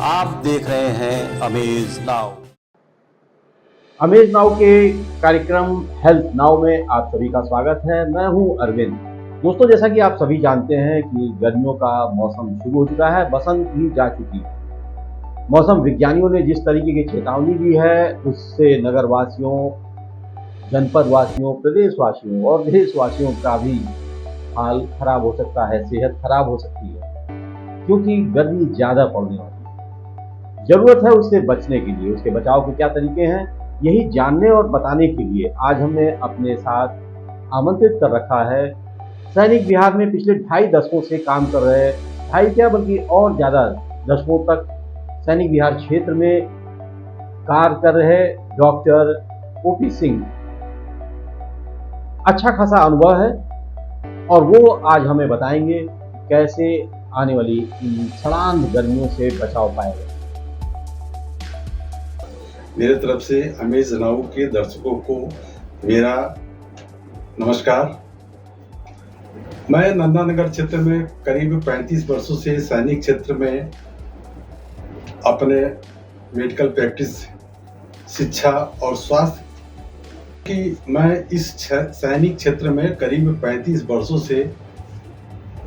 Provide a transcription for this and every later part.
आप देख रहे हैं अमेज नाउ। अमेज नाउ के कार्यक्रम हेल्थ नाउ में आप सभी का स्वागत है। मैं हूं अरविंद। दोस्तों, जैसा कि आप सभी जानते हैं कि गर्मियों का मौसम शुरू हो चुका है, बसंत भी जा चुकी है। मौसम विज्ञानियों ने जिस तरीके की चेतावनी दी है, उससे नगरवासियों, जनपद वासियों, प्रदेशवासियों और देशवासियों का भी हाल खराब हो सकता है, सेहत खराब हो सकती है, क्योंकि गर्मी ज्यादा पड़ने वाली है। जरूरत है उससे बचने के लिए, उसके बचाव के क्या तरीके हैं, यही जानने और बताने के लिए आज हमने अपने साथ आमंत्रित कर रखा है सैनिक विहार में पिछले 2.5 दशकों से काम कर रहे, ढाई क्या बल्कि और ज्यादा दशकों तक सैनिक विहार क्षेत्र में कार्य कर रहे डॉक्टर ओपी सिंह। अच्छा खासा अनुभव है और वो आज हमें बताएंगे कैसे आने वाली इन सड़ांध गर्मियों से बचाव पाएगा। मेरे तरफ से अमेज नाउ के दर्शकों को मेरा नमस्कार। मैं नंदानगर क्षेत्र में करीब 35 वर्षों से सैनिक क्षेत्र में अपने मेडिकल प्रैक्टिस, शिक्षा और स्वास्थ्य की मैं इस सैनिक क्षेत्र में करीब 35 वर्षों से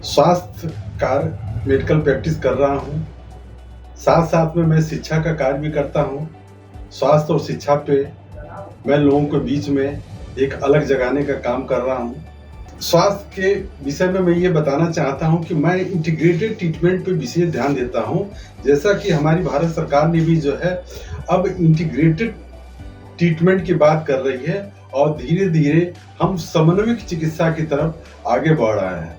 स्वास्थ्य कार्य मेडिकल प्रैक्टिस कर रहा हूँ। साथ साथ में मैं शिक्षा का कार्य भी करता हूँ। स्वास्थ्य और शिक्षा पे मैं लोगों के बीच में एक अलग जगाने का काम कर रहा हूँ। स्वास्थ्य के विषय में मैं ये बताना चाहता हूँ कि मैं इंटीग्रेटेड ट्रीटमेंट पे विशेष ध्यान देता हूँ। जैसा कि हमारी भारत सरकार ने भी जो है अब इंटीग्रेटेड ट्रीटमेंट की बात कर रही है और धीरे धीरे हम समन्वित चिकित्सा की तरफ आगे बढ़ रहे हैं।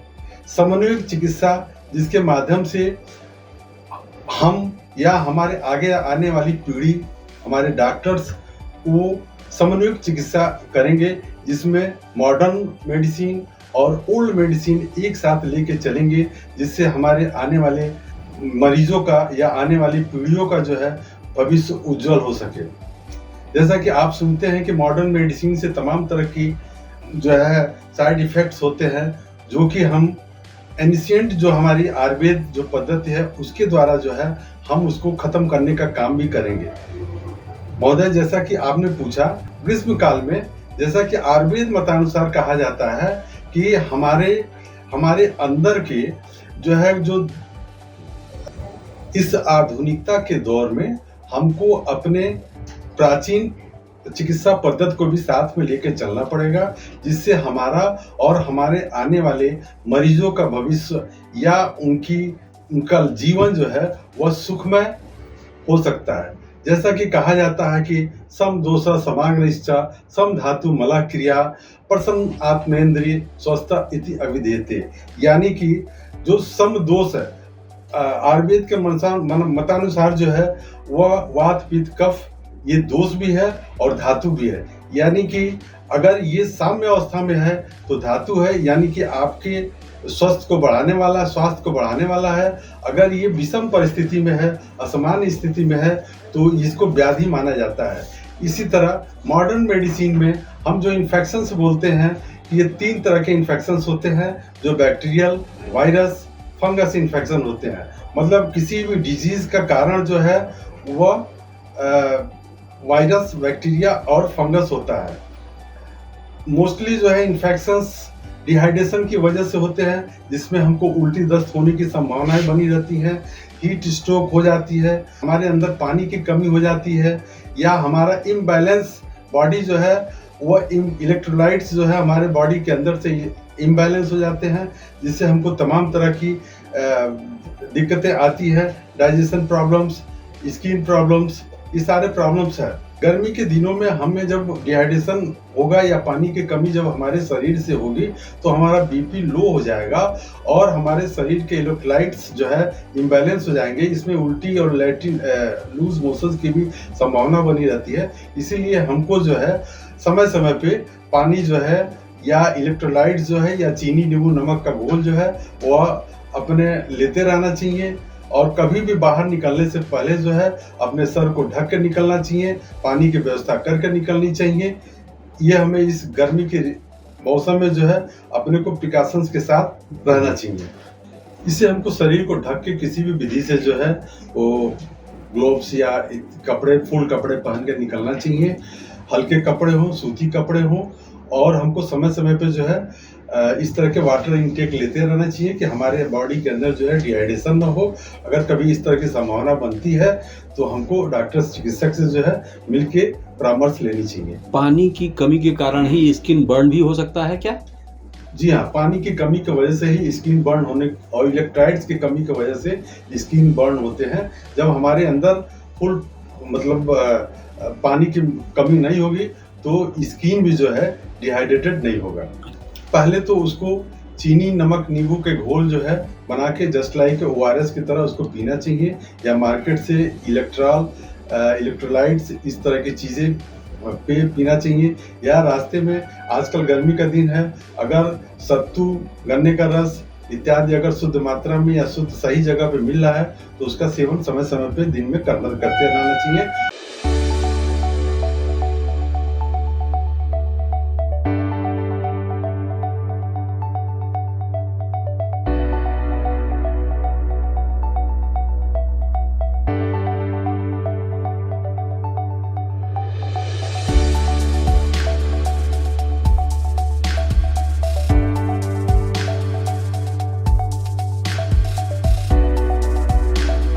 समन्वित चिकित्सा जिसके माध्यम से हम या हमारे आगे आने वाली पीढ़ी, हमारे डॉक्टर्स वो समन्वित चिकित्सा करेंगे, जिसमें मॉडर्न मेडिसिन और ओल्ड मेडिसिन एक साथ लेके चलेंगे, जिससे हमारे आने वाले मरीजों का या आने वाली पीढ़ियों का जो है भविष्य उज्जवल हो सके। जैसा कि आप सुनते हैं कि मॉडर्न मेडिसिन से तमाम तरह की जो है साइड इफेक्ट्स होते हैं, जो कि हम एंशिएंट जो हमारी आयुर्वेद जो पद्धति है उसके द्वारा जो है हम उसको खत्म करने का काम भी करेंगे। महोदय, जैसा कि आपने पूछा, ग्रीष्म काल में जैसा कि आयुर्वेद मतानुसार कहा जाता है कि हमारे अंदर के जो है जो इस आधुनिकता के दौर में हमको अपने प्राचीन चिकित्सा पद्धति को भी साथ में लेकर चलना पड़ेगा, जिससे हमारा और हमारे आने वाले मरीजों का भविष्य या उनका जीवन जो है वह सुखमय हो सकता है। जैसा कि कहा जाता है कि सम दोष समाग्निश्चा सम धातु मला क्रिया प्रसन्न आत्मेंद्रिय स्वस्थ इति अविधेयते, यानी कि जो सम दोष है आयुर्वेद के मतानुसार जो है वह वात पित्त कफ ये दोष भी है और धातु भी है। यानी कि अगर ये साम्य अवस्था में है तो धातु है, यानी कि आपके स्वास्थ्य को बढ़ाने वाला है। अगर ये विषम परिस्थिति में है, असमान स्थिति में है, तो इसको व्याधि माना जाता है। इसी तरह मॉडर्न मेडिसिन में हम जो इन्फेक्शंस बोलते हैं, ये 3 तरह के इन्फेक्शंस होते हैं, जो बैक्टीरियल, वायरस, फंगस इन्फेक्शन होते हैं। मतलब किसी भी डिजीज का कारण जो है वह वायरस, बैक्टीरिया और फंगस होता है। मोस्टली जो है इन्फेक्शंस डिहाइड्रेशन की वजह से होते हैं, जिसमें हमको उल्टी दस्त होने की संभावनाएं बनी रहती हैं, हीट स्ट्रोक हो जाती है, हमारे अंदर पानी की कमी हो जाती है, या हमारा इम्बैलेंस बॉडी जो है वह इलेक्ट्रोलाइट्स जो है हमारे बॉडी के अंदर से इम्बैलेंस हो जाते हैं, जिससे हमको तमाम तरह की दिक्कतें आती है। डाइजेशन प्रॉब्लम्स, स्किन प्रॉब्लम्स, ये सारे प्रॉब्लम्स है। गर्मी के दिनों में हमें जब डिहाइड्रेशन होगा या पानी की कमी जब हमारे शरीर से होगी तो हमारा बीपी लो हो जाएगा और हमारे शरीर के इलेक्ट्रोलाइट्स जो है इम्बैलेंस हो जाएंगे। इसमें उल्टी और लैट्रिन लूज मोशंस की भी संभावना बनी रहती है। इसीलिए हमको जो है समय समय पे पानी जो है या इलेक्ट्रोलाइट्स जो है या चीनी नींबू नमक का घोल जो है वह अपने लेते रहना चाहिए। और कभी भी बाहर निकलने से पहले जो है अपने सर को ढक कर निकलना चाहिए, पानी की व्यवस्था करके निकलनी चाहिए। ये हमें इस गर्मी के मौसम में जो है अपने को प्रिकॉशंस के साथ रहना चाहिए। इससे हमको शरीर को ढक के किसी भी विधि से जो है वो ग्लोव्स या कपड़े, फुल कपड़े पहन के निकलना चाहिए। हल्के कपड़े हों, सूती कपड़े हों, और हमको समय समय पे जो है इस तरह के वाटर इनटेक लेते रहना चाहिए कि हमारे बॉडी के अंदर जो है डिहाइड्रेशन ना हो। अगर कभी इस तरह की संभावना बनती है तो हमको डॉक्टर चिकित्सक से जो है मिलके परामर्श लेनी चाहिए। पानी की कमी के कारण ही स्किन बर्न भी हो सकता है क्या? जी हाँ, पानी की कमी की वजह से ही स्किन बर्न होने और इलेक्ट्रोलाइट्स की कमी की वजह से स्किन बर्न होते हैं। जब हमारे अंदर फुल मतलब पानी की कमी नहीं होगी तो स्किन भी जो है डिहाइड्रेटेड नहीं होगा। पहले तो उसको चीनी, नमक, नींबू के घोल जो है बना के जस्ट लाइक ORS की तरह उसको पीना चाहिए, या मार्केट से इलेक्ट्रोलाइट्स इस तरह की चीज़ें पीना चाहिए। या रास्ते में, आजकल गर्मी का दिन है, अगर सत्तू, गन्ने का रस इत्यादि अगर शुद्ध मात्रा में या शुद्ध सही जगह पे मिल रहा है तो उसका सेवन समय समय पे दिन में करते रहना चाहिए।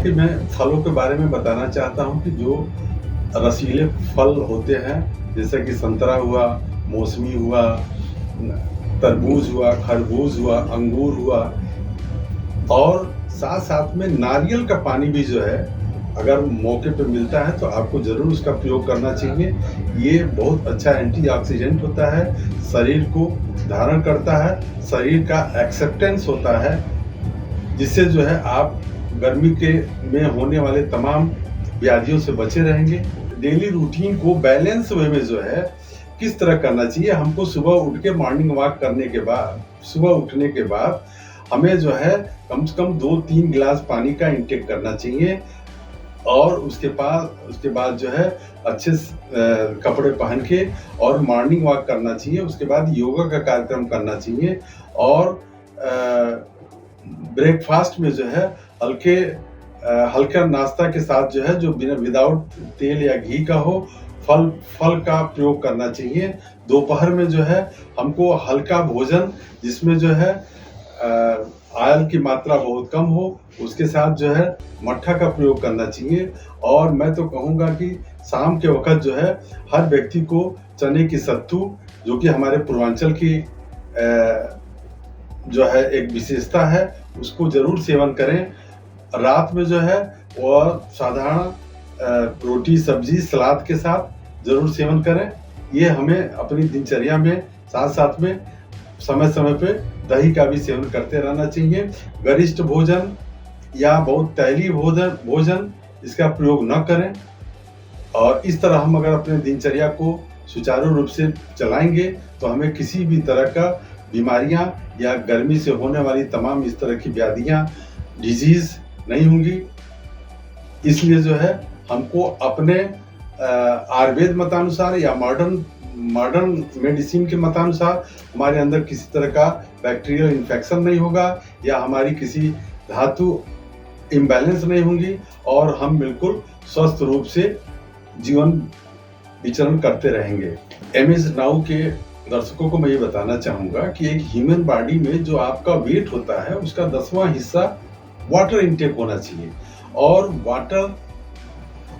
मैं फलों के बारे में बताना चाहता हूं कि जो रसीले फल होते हैं, जैसे कि संतरा हुआ, मौसमी हुआ, तरबूज हुआ, खरबूज हुआ, अंगूर हुआ, और साथ साथ में नारियल का पानी भी जो है अगर मौके पे मिलता है तो आपको जरूर उसका प्रयोग करना चाहिए। ये बहुत अच्छा एंटीऑक्सीडेंट होता है, शरीर को धारण करता है, शरीर का एक्सेप्टेंस होता है, जिससे जो है आप गर्मी में होने वाले तमाम व्याधियों से बचे रहेंगे। डेली रूटीन को बैलेंस वे में जो है किस तरह करना चाहिए, हमको सुबह उठ के मॉर्निंग वॉक करने के बाद, सुबह उठने के बाद हमें जो है कम से कम 2-3 गिलास पानी का इंटेक करना चाहिए, और उसके बाद जो है अच्छे कपड़े पहन के और मॉर्निंग वॉक करना चाहिए। उसके बाद योगा का कार्यक्रम करना चाहिए, और ब्रेकफास्ट में जो है हल्का नाश्ता के साथ जो है, जो बिना विदाउट तेल या घी का हो, फल का प्रयोग करना चाहिए। दोपहर में जो है हमको हल्का भोजन जिसमें जो है ऑयल की मात्रा बहुत कम हो, उसके साथ जो है मट्ठा का प्रयोग करना चाहिए। और मैं तो कहूँगा कि शाम के वक्त जो है हर व्यक्ति को चने की सत्तू, जो कि हमारे पूर्वांचल की जो है एक विशेषता है, उसको जरूर सेवन करें। रात में जो है वह साधारण रोटी, सब्जी, सलाद के साथ जरूर सेवन करें। ये हमें अपनी दिनचर्या में साथ साथ में समय समय पे दही का भी सेवन करते रहना चाहिए। गरिष्ठ भोजन या बहुत तैलीय भोजन इसका प्रयोग न करें, और इस तरह हम अगर अपने दिनचर्या को सुचारू रूप से चलाएंगे तो हमें किसी भी तरह का बीमारियां या गर्मी से होने वाली तमाम इस तरह की व्याधियां, डिजीज नहीं होंगी। इसलिए जो है हमको अपने आयुर्वेद मतानुसार या मॉडर्न मेडिसिन के मतानुसार हमारे अंदर किसी तरह का बैक्टीरियल इन्फेक्शन नहीं होगा, या हमारी किसी धातु इम्बैलेंस नहीं होंगी, और हम बिल्कुल स्वस्थ रूप से जीवन विचरण करते रहेंगे। एमएस नाउ के दर्शकों को मैं ये बताना चाहूँगा कि एक ह्यूमन बॉडी में जो आपका वेट होता है उसका 10वां हिस्सा वाटर इनटेक होना चाहिए, और वाटर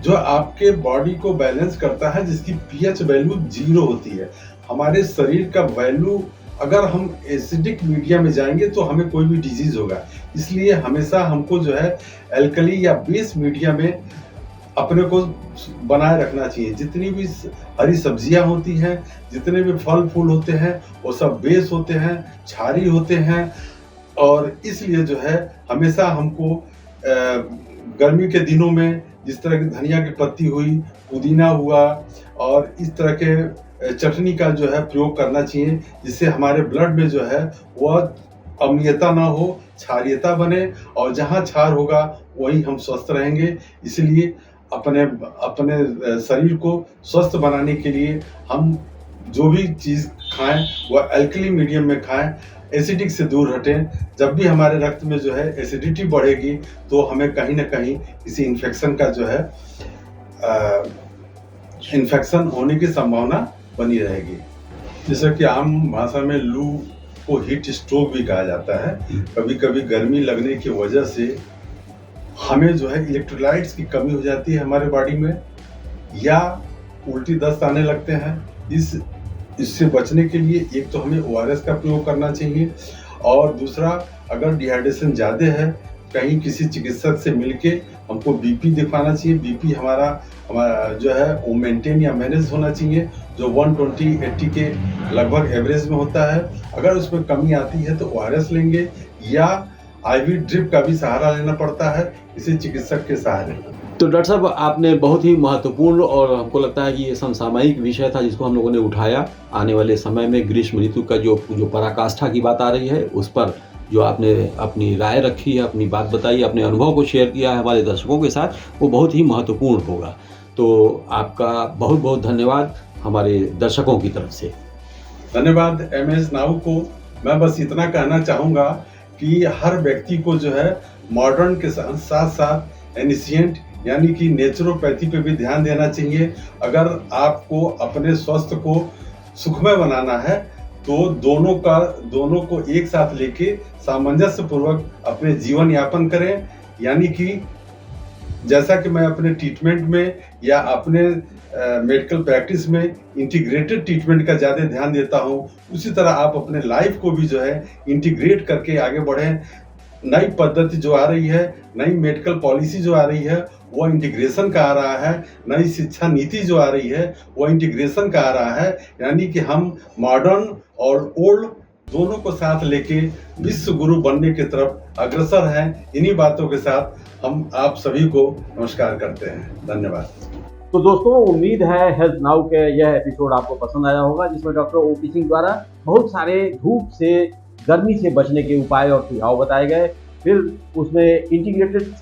जो आपके बॉडी को बैलेंस करता है, जिसकी पीएच वैल्यू 0 होती है। हमारे शरीर का वैल्यू, अगर हम एसिडिक मीडिया में जाएंगे तो हमें कोई भी डिजीज होगा। इसलिए हमेशा हमको जो है एल्कली या बेस मीडिया में अपने को बनाए रखना चाहिए। जितनी भी हरी सब्जियां होती हैं, जितने भी फल फूल होते हैं, वो सब बेस होते हैं, क्षारी होते हैं, और इसलिए जो है हमेशा हमको गर्मी के दिनों में जिस तरह की धनिया की पत्ती हुई, पुदीना हुआ, और इस तरह के चटनी का जो है प्रयोग करना चाहिए, जिससे हमारे ब्लड में जो है वह अम्लीयता ना हो, क्षारीयता बने, और जहाँ क्षार होगा वहीं हम स्वस्थ रहेंगे। इसलिए अपने शरीर को स्वस्थ बनाने के लिए हम जो भी चीज़ खाएं वह एल्कली मीडियम में खाएं। एसिडिक से दूर हटें। जब भी हमारे रक्त में जो है एसिडिटी बढ़ेगी तो हमें कहीं ना कहीं किसी इन्फेक्शन का जो है इन्फेक्शन होने की संभावना बनी रहेगी। जैसा कि आम भाषा में लू को हीट स्ट्रोक भी कहा जाता है। कभी कभी गर्मी लगने की वजह से हमें जो है इलेक्ट्रोलाइट्स की कमी हो जाती है हमारे बॉडी में, या उल्टी दस्त आने लगते हैं। इससे बचने के लिए एक तो हमें ORS का प्रयोग करना चाहिए, और दूसरा अगर डिहाइड्रेशन ज़्यादा है कहीं किसी चिकित्सक से मिलके हमको बीपी दिखवाना चाहिए। बीपी हमारा जो है वो मेंटेन या मैनेज होना चाहिए, जो 120/80 के लगभग एवरेज में होता है। अगर उसमें कमी आती है तो ORS लेंगे, या IV ड्रिप का भी सहारा लेना पड़ता है, इसे चिकित्सक के सहारे। तो डॉक्टर साहब, आपने बहुत ही महत्वपूर्ण और हमको लगता है कि ये समसामयिक विषय था जिसको हम लोगों ने उठाया। आने वाले समय में ग्रीष्म ऋतु का जो पराकाष्ठा की बात आ रही है, उस पर जो आपने अपनी राय रखी है, अपनी बात बताई, अपने अनुभव को शेयर किया है हमारे दर्शकों के साथ, वो बहुत ही महत्वपूर्ण होगा। तो आपका बहुत बहुत धन्यवाद हमारे दर्शकों की तरफ से। धन्यवाद MS नाउ को। मैं बस इतना कहना चाहूँगा कि हर व्यक्ति को जो है मॉडर्न के साथ साथ एनिशिएंट यानी कि नेचुरोपैथी पे भी ध्यान देना चाहिए। अगर आपको अपने स्वास्थ्य को सुखमय बनाना है तो दोनों को एक साथ लेके सामंजस्य पूर्वक अपने जीवन यापन करें। यानी कि जैसा कि मैं अपने ट्रीटमेंट में या अपने मेडिकल प्रैक्टिस में इंटीग्रेटेड ट्रीटमेंट का ज़्यादा ध्यान देता हूँ, उसी तरह आप अपने लाइफ को भी जो है इंटीग्रेट करके आगे बढ़ें। नई पद्धति जो आ रही है, नई मेडिकल पॉलिसी जो आ रही है, वो इंटीग्रेशन का आ रहा है। नई शिक्षा नीति जो आ रही है वो इंटीग्रेशन का आ रहा है। यानी कि हम मॉडर्न और ओल्ड दोनों को साथ लेके विश्व गुरु बनने की तरफ अग्रसर हैं। इन्हीं बातों के साथ हम आप सभी को नमस्कार करते हैं। धन्यवाद। तो दोस्तों, उम्मीद है हेल्थ नाउ के यह एपिसोड आपको पसंद आया होगा, जिसमें डॉक्टर OP सिंह द्वारा बहुत सारे धूप से, गर्मी से बचने के उपाय और सुझाव बताए गए। फिर उसमें इंटीग्रेटेड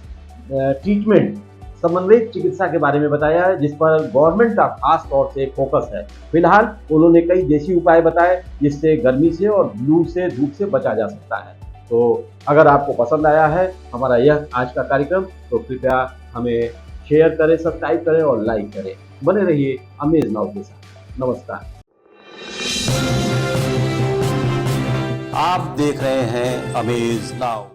ट्रीटमेंट, समन्वित चिकित्सा के बारे में बताया है, जिस पर गवर्नमेंट का खास तौर से फोकस है। फिलहाल उन्होंने कई देसी उपाय बताए जिससे गर्मी से और लू से, धूप से बचा जा सकता है। तो अगर आपको पसंद आया है हमारा यह आज का कार्यक्रम, तो कृपया हमें शेयर करें, सब्सक्राइब करें और लाइक करें। बने रहिए अमेज नाउ के साथ। नमस्कार। आप देख रहे हैं अमेज नाउ।